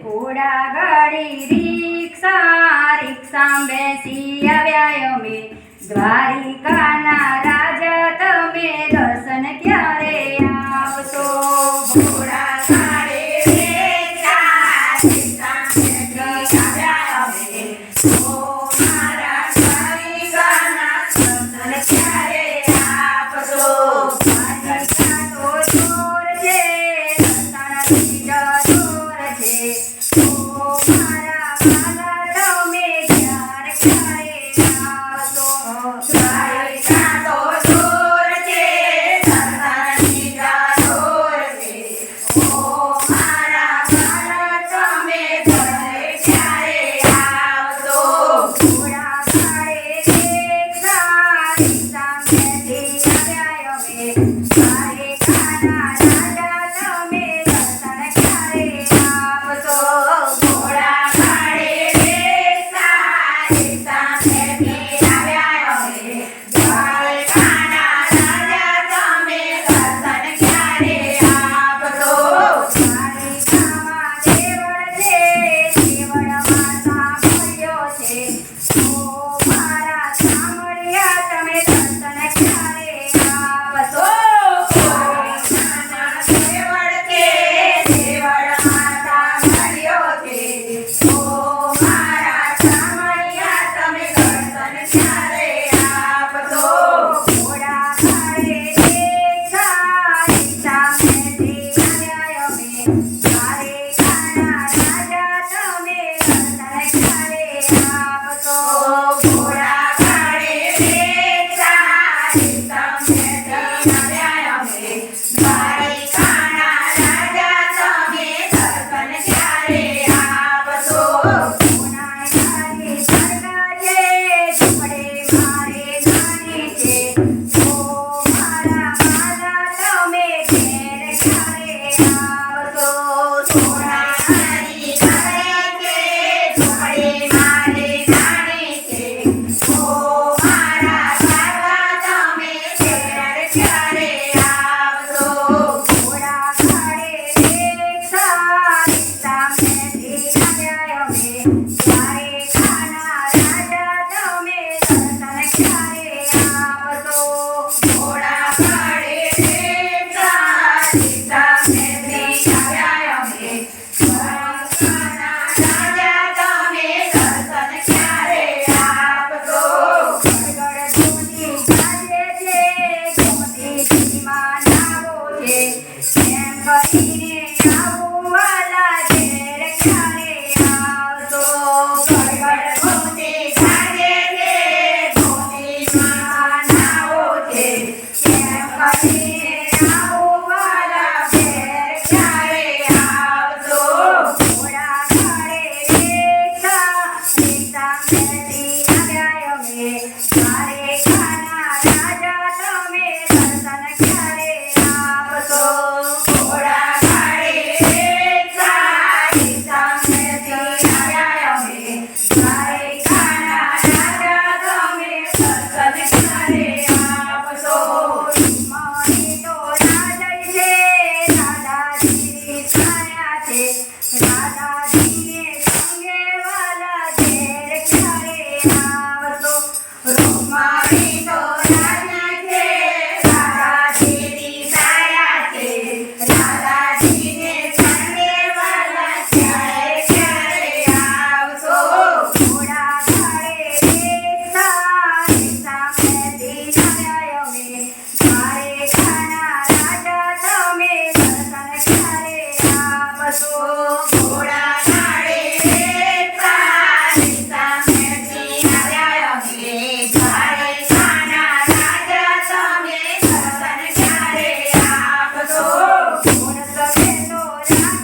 ઘોડા ગાડી રિક્ષા બેસી આવ્યા અમે દ્વારિકાના રાજા તમે દર્શન ક્યારે આવશો ઘોડા ગાડી રિક્ષા બેસી આવ્યા અમે મારા દ્વારિકાના દર્શન ક્યારે આપશો દ્વારિકા તો દૂર છે દર્શનથી દૂર છે ઓ મારા વાલા તમે ક્યારે આવશો દ્વારિકા તો દૂર છે દર્શનથી દૂર છે ઓ મારા વાલા તમે ઘરે ક્યારે આવશો ઘોડા ગાડી રિક્ષા બેસી આવ્યા અમે દ્વારિકાના રાજા તમે દર્શન ક્યારે આવશો ઘોડા ગાડી રિક્ષા બેસી આવ્યા અમે દ્વારિકાના રાજા તમે દર્શન ક્યારે આપશો દ્વારિકામાં દેવળ છે દેવળમાં સાંભળ્યો છે ઓ મારા સાંભળ્યા તમે દર્શન ક્યારે આપશો દ્વારિકાના દેવળ છે દેવળમાં સાંભળ્યો છે ઓ મારા સાંભળ્યા તમે દર્શન ક્યારે આપશો ઘોડા ગાડી રિક્ષા બેસી આવ્યા અમે દ્વારિકાના રાજા તમે દર્શન ક્યારે આપશો ઘોડા ગાડી રિક્ષા બેસી આવ્યા અમે દ્વારિકાના રાજા તમે દર્શન ક્યારે આપશો સોના ગાડી સરગા છે ઝૂંપડે મારે નાની છે ઓ મારા વાલા તમે ઘેર ક્યારે આવશો સોના ગાડી સરગા છે ઝૂંપડી મારી નાની છે ઓ મારા વાલા તમે ઘેર ક્યારે આવશો ઘોડા ગાડી રિક્ષા બેસી આવ્યા અમે દ્વારિકાના રાજા તમે દર્શન ક્યારે આપશો ઘોડા ગાડી રિક્ષા બેસી આવ્યા અમે દ્વારિકાના રાજા તમે દર્શન ક્યારે આપશો ગડગડ ધૂની ગાજે છે ગોમતીજીમાં નાવો છે એમ કરીને આવું વાલા ઘેર ક્યારે આવશો ગડગડ ગોમતી ગાજે છે ગોમતીમાં નાવો છે એમ કરીને આવું વાલા ઘેર ક્યારે આવશો ઘોડા ગાડી રિક્ષા બેસી આવ્યા અમે દ્વારિકાના રાજા તમે દર્શન ક્યારે આપશો ઘોડા ગાડી રિક્ષા બેસી આવ્યા અમે દ્વારિકાના રાજા તમે દર્શન ક્યારે આપશો મારી તો રાજા છે દાદાજી છાયા છે દાદાજીને સંગે વાલા ઘેર ક્યારે આવશો મારી તો રાજા છે દાદાજીની છાયા છે દાદાજીને સંગે વાલા ક્યારે ક્યારે આવશો ઘોડા ગાડી રિક્ષા બેસી આવ્યા અમે દ્વારિકાના રાજા તમે દર્શન ક્યારે આપશો ઘોડા ગાડી રિક્ષા બેસી આવ્યા અમે દ્વારિકાના રાજા તમે દર્શન ક્યારે આપશો ઘોડ સફેદો રાજા